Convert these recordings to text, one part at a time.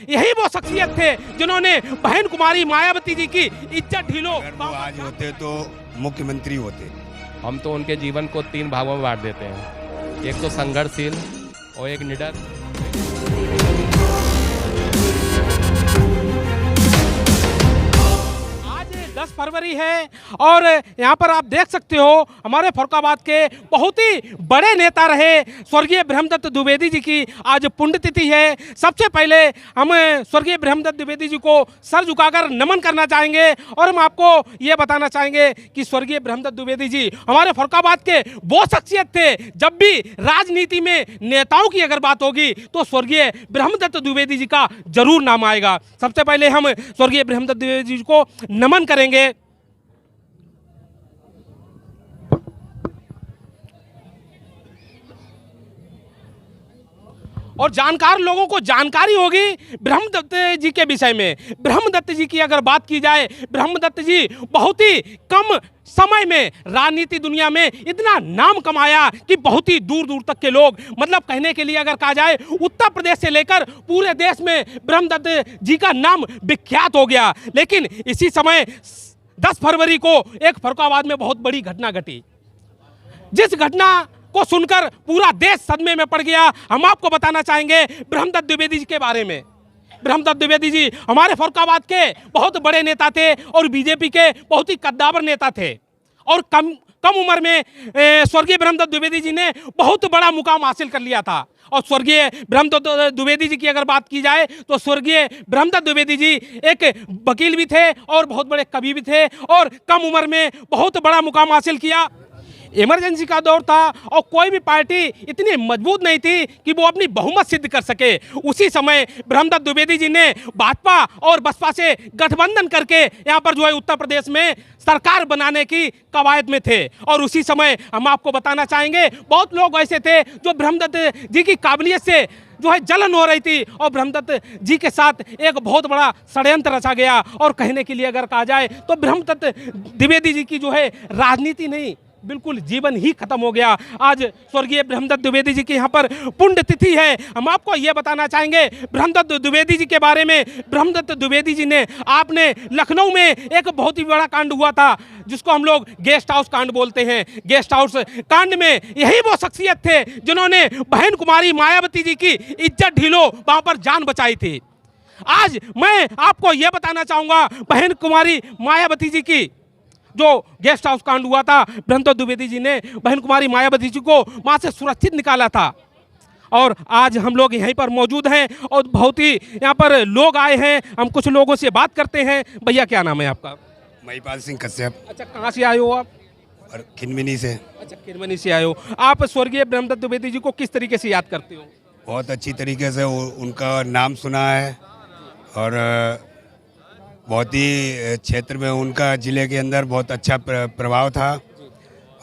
यही वो शख्सियत थे जिन्होंने बहन कुमारी मायावती जी की इज्जत ढीलो। वो आज होते तो मुख्यमंत्री होते। हम तो उनके जीवन को 3 भागों में बांट देते हैं, एक तो संघर्षशील और एक निडर। आज 10 फरवरी है और यहाँ पर आप देख सकते हो हमारे फरुखाबाद के बहुत ही बड़े नेता रहे स्वर्गीय ब्रह्मदत्त द्विवेदी जी की आज पुण्यतिथि है। सबसे पहले हम स्वर्गीय ब्रह्मदत्त द्विवेदी जी को सर झुकाकर नमन करना चाहेंगे और हम आपको ये बताना चाहेंगे कि स्वर्गीय ब्रह्मदत्त द्विवेदी जी हमारे फरुखाबाद के वो शख्सियत थे, जब भी राजनीति में नेताओं की अगर बात होगी तो स्वर्गीय ब्रह्मदत्त द्विवेदी जी का जरूर नाम आएगा। सबसे पहले हम स्वर्गीय ब्रह्मदत्त द्विवेदी जी को नमन करेंगे। और जानकार लोगों को जानकारी होगी ब्रह्मदत्त जी के विषय में। ब्रह्मदत्त जी की अगर बात की जाए, ब्रह्मदत्त जी बहुत ही कम समय में राजनीति दुनिया में इतना नाम कमाया कि बहुत ही दूर दूर तक के लोग, मतलब कहने के लिए अगर कहा जाए उत्तर प्रदेश से लेकर पूरे देश में ब्रह्मदत्त जी का नाम विख्यात हो गया। लेकिन इसी समय 10 फरवरी को एक फरुखाबाद में बहुत बड़ी घटना घटी, जिस घटना को सुनकर पूरा देश सदमे में पड़ गया। हम आपको बताना चाहेंगे ब्रह्मदत्त द्विवेदी जी के बारे में। ब्रह्मदत्त द्विवेदी जी हमारे फरुखाबाद के बहुत बड़े नेता थे और बीजेपी के बहुत ही कद्दावर नेता थे और कम उम्र में स्वर्गीय ब्रह्मदत्त द्विवेदी जी ने बहुत बड़ा मुकाम हासिल कर लिया था। और स्वर्गीय ब्रह्मदत्त द्विवेदी जी की अगर बात की जाए तो स्वर्गीय ब्रह्मदत्त द्विवेदी जी एक वकील भी थे और बहुत बड़े कवि भी थे और कम उम्र में बहुत बड़ा मुकाम हासिल किया। इमरजेंसी का दौर था और कोई भी पार्टी इतनी मजबूत नहीं थी कि वो अपनी बहुमत सिद्ध कर सके। उसी समय ब्रह्मदत्त द्विवेदी जी ने भाजपा और बसपा से गठबंधन करके यहाँ पर जो है उत्तर प्रदेश में सरकार बनाने की कवायद में थे। और उसी समय हम आपको बताना चाहेंगे बहुत लोग ऐसे थे जो ब्रह्मदत्त जी की काबिलियत से जो है जलन हो रही थी और ब्रह्मदत्त जी के साथ एक बहुत बड़ा षड्यंत्र रचा गया। और कहने के लिए अगर कहा जाए तो ब्रह्मदत्त द्विवेदी जी की जो है राजनीति नहीं, बिल्कुल जीवन ही खत्म हो गया। आज स्वर्गीय ब्रह्मदत्त द्विवेदी जी की यहाँ पर पुण्यतिथि है। हम आपको यह बताना चाहेंगे ब्रह्मदत्त द्विवेदी जी के बारे में। ब्रह्मदत्त द्विवेदी जी ने आपने लखनऊ में एक बहुत ही बड़ा कांड हुआ था जिसको हम लोग गेस्ट हाउस कांड बोलते हैं। गेस्ट हाउस कांड में यही वो शख्सियत थे जिन्होंने बहन कुमारी मायावती जी की इज्जत ढीलो वहां पर जान बचाई थी। आज मैं आपको यह बताना चाहूंगा बहन कुमारी मायावती जी की जो गेस्ट हाउस कांड हुआ था, ब्रह्मदत्त द्विवेदी जी ने बहन कुमारी मायावती जी को वहां से सुरक्षित निकाला था। और आज हम लोग यहीं पर मौजूद हैं और बहुत ही यहाँ पर लोग आए हैं। हम कुछ लोगों से बात करते हैं। भैया क्या नाम है आपका? महिपाल सिंह कश्यप। अच्छा, कहाँ से आए हो आप? और खिनमिनी से। अच्छा, खिनमनी से आए हो। आप स्वर्गीय ब्रह्मदत्त द्विवेदी जी को किस तरीके से याद करते हो? बहुत अच्छी तरीके से उनका नाम सुना है और बहुत ही क्षेत्र में उनका जिले के अंदर बहुत अच्छा प्रभाव था।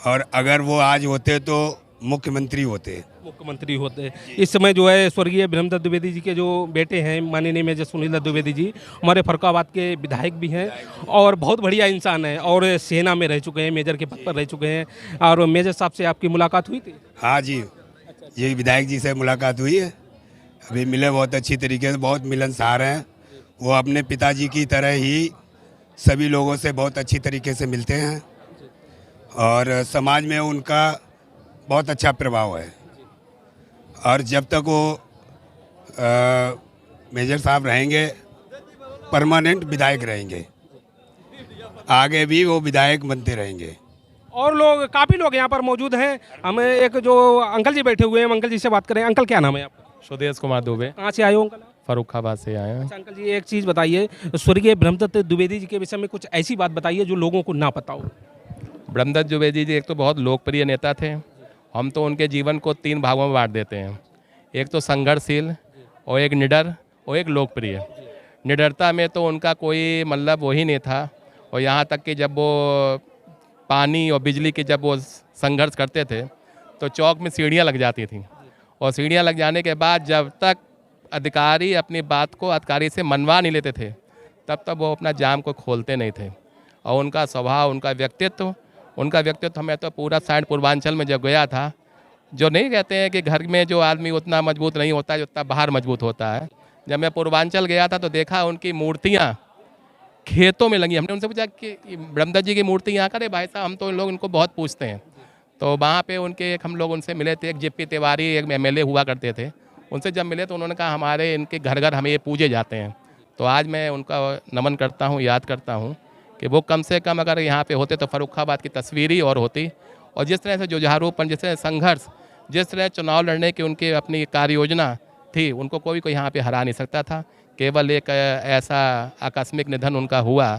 और अगर वो आज होते तो मुख्यमंत्री होते। इस समय जो है स्वर्गीय ब्रह्मदत्त द्विवेदी जी के जो बेटे हैं माननीय मेजर सुनील दत्त द्विवेदी जी हमारे फरुखाबाद के विधायक भी हैं और बहुत बढ़िया इंसान है और सेना में रह चुके हैं, मेजर के पद पर रह चुके हैं। और मेजर साहब से आपकी मुलाकात हुई थी? हाँ जी, ये विधायक जी से मुलाकात हुई है, अभी मिले, बहुत अच्छी तरीके से, बहुत मिलनसार हैं। वो अपने पिताजी की तरह ही सभी लोगों से बहुत अच्छी तरीके से मिलते हैं और समाज में उनका बहुत अच्छा प्रभाव है। और जब तक वो मेजर साहब रहेंगे परमानेंट विधायक रहेंगे, आगे भी वो विधायक बनते रहेंगे। और लोग, काफ़ी लोग यहाँ पर मौजूद हैं। हमें एक जो अंकल जी बैठे हुए हैं, अंकल जी से बात करें। अंकल क्या नाम है आपका? सुदेश कुमार दुबे। कहाँ से आए हो अंकल? फरुखाबाद से आए हैं। अच्छा अंकल जी, एक चीज़ बताइए, स्वर्गीय ब्रह्मदत्त द्विवेदी जी के विषय में कुछ ऐसी बात बताइए जो लोगों को ना पता हो। ब्रह्मदत्त द्विवेदी जी एक तो बहुत लोकप्रिय नेता थे। हम तो उनके जीवन को 3 भागों में बांट देते हैं, एक तो संघर्षशील और एक निडर और एक लोकप्रिय। निडरता में तो उनका कोई मतलब वही नहीं था। और यहाँ तक कि जब वो पानी और बिजली की जब वो संघर्ष करते थे तो चौक में सीढ़ियाँ लग जाती थी और सीढ़ियाँ लग जाने के बाद जब तक अधिकारी अपनी बात को अधिकारी से मनवा नहीं लेते थे तब तक वो अपना जाम को खोलते नहीं थे। और उनका स्वभाव, उनका व्यक्तित्व हमें तो पूरा साइड पूर्वांचल में जब गया था, जो नहीं कहते हैं कि घर में जो आदमी उतना मजबूत नहीं होता है जितना बाहर मजबूत होता है, जब मैं पूर्वांचल गया था तो देखा उनकी मूर्तियाँ खेतों में लगी। हमने उनसे पूछा कि ब्रह्मदत्त जी की मूर्ति यहाँ करे भाई साहब, हम तो लोग इनको बहुत पूछते हैं। तो वहाँ पे उनके हम लोग उनसे मिले थे, एक जेपी तिवारी एक MLA हुआ करते थे, उनसे जब मिले तो उन्होंने कहा हमारे इनके घर घर हमें ये पूजे जाते हैं। तो आज मैं उनका नमन करता हूँ, याद करता हूँ कि वो कम से कम अगर यहाँ पे होते तो फर्रुखाबाद की तस्वीर ही और होती। और जिस तरह से जुझारूपन, जिस तरह संघर्ष, जिस तरह चुनाव लड़ने की उनकी अपनी कार्य योजना थी, उनको कोई यहाँ पे हरा नहीं सकता था। केवल एक ऐसा आकस्मिक निधन उनका हुआ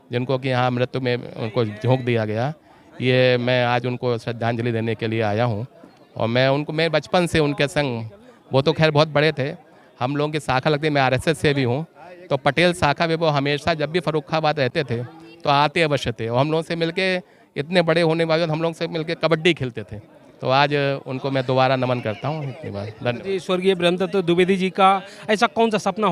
जिनको कि यहाँ मृत्यु में उनको झोंक दिया गया। ये मैं आज उनको श्रद्धांजलि देने के लिए आया हूँ। और मैं बचपन से उनके संग, वो तो खैर बहुत बड़े थे, हम लोगों की शाखा लगती है, मैं RSS से भी हूँ, तो पटेल शाखा में वो हमेशा जब भी फर्रुखाबाद रहते थे तो आते अवश्य थे। और हम लोगों से मिलके, इतने बड़े होने के बावजूद हम लोग से मिलके कबड्डी खेलते थे। तो आज उनको मैं दोबारा नमन करता हूँ। इतनी बार धन्यवाद। जी, स्वर्गीय ब्रह्मदत्त द्विवेदी जी का ऐसा कौन सा सपना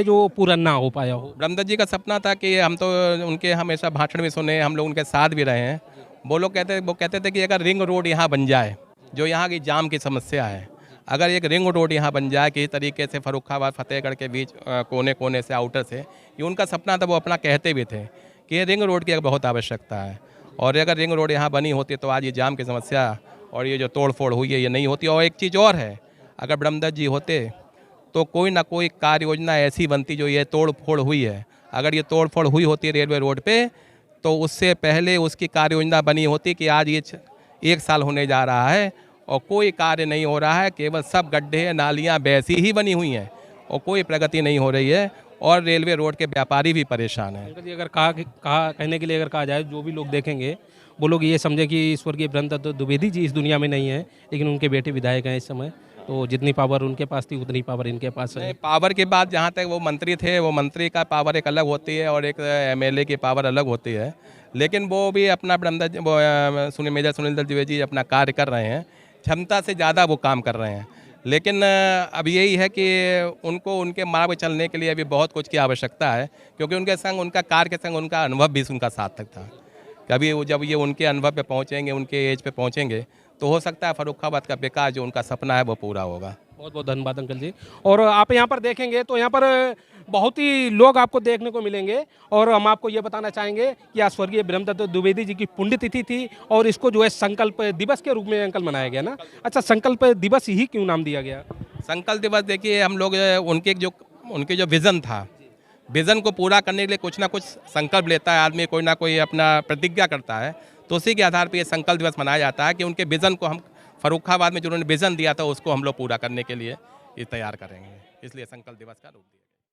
जो पूरा ना हो पाया हो? ब्रह्मदत्त जी का सपना था कि हम तो उनके हमेशा भाषण भी सुने, हम लोग उनके साथ भी रहे हैं। वो कहते थे कि अगर रिंग रोड यहाँ बन जाए, जो यहाँ की जाम की समस्या है, अगर एक रिंग रोड यहाँ बन जाए किसी तरीके से फर्रुखाबाद फतेहगढ़ के बीच कोने कोने से आउटर से, ये उनका सपना था। वो अपना कहते भी थे कि ये रिंग रोड की बहुत आवश्यकता है, और अगर रिंग रोड यहाँ बनी होती तो आज ये जाम की समस्या और ये जो तोड़ फोड़ हुई है ये नहीं होती। और एक चीज़ और है, अगर ब्रह्मदत्त जी होते तो कोई ना कोई कार्य योजना ऐसी बनती जो ये तोड़ फोड़ हुई है। अगर ये तोड़ फोड़ हुई होती रेलवे रोड पे, तो उससे पहले उसकी कार्य योजना बनी होती कि आज ये 1 साल होने जा रहा है और कोई कार्य नहीं हो रहा है, केवल सब गड्ढे नालियाँ वैसी ही बनी हुई हैं और कोई प्रगति नहीं हो रही है, और रेलवे रोड के व्यापारी भी परेशान हैं। अंकल जी, अगर कहने के लिए अगर कहा जाए, जो भी लोग देखेंगे वो लोग ये समझे कि स्वर्गीय ब्रह्मदत्त द्विवेदी जी इस दुनिया में नहीं है, लेकिन उनके बेटे विधायक हैं इस समय, तो जितनी पावर उनके पास थी उतनी पावर इनके पास है। पावर की बात, जहाँ तक वो मंत्री थे, वो मंत्री का पावर एक अलग होती है और एक MLA की पावर अलग होती है। लेकिन वो भी अपना मेजर सुनील दत्त द्विवेदी जी अपना कार्य कर रहे हैं, क्षमता से ज़्यादा वो काम कर रहे हैं। लेकिन अब यही है कि उनको उनके मार्ग पर चलने के लिए अभी बहुत कुछ की आवश्यकता है, क्योंकि उनके संग, उनका कार्य के संग उनका अनुभव भी उनका सार्थक था। कभी जब ये उनके अनुभव पे पहुँचेंगे, उनके एज पे पहुँचेंगे, तो हो सकता है फर्रुखाबाद का विकास जो उनका सपना है वो पूरा होगा। बहुत बहुत धन्यवाद अंकल जी। और आप यहाँ पर देखेंगे तो यहाँ पर बहुत ही लोग आपको देखने को मिलेंगे, और हम आपको ये बताना चाहेंगे कि आज स्वर्गीय ब्रह्मदत्त द्विवेदी जी की पुण्यतिथि थी, और इसको जो है संकल्प दिवस के रूप में अंकल मनाया गया ना। अच्छा, संकल्प दिवस ही क्यों नाम दिया गया? संकल्प दिवस, देखिए हम लोग उनके जो विज़न था, विज़न को पूरा करने के लिए कुछ ना कुछ संकल्प लेता है आदमी, कोई ना कोई अपना प्रतिज्ञा करता है, तो उसी के आधार पर ये संकल्प दिवस मनाया जाता है कि उनके विज़न को हम फर्रुखाबाद में जो उन्होंने विज़न दिया था उसको हम लोग पूरा करने के लिए ये तैयार करेंगे, इसलिए संकल्प दिवस का रूप दिया।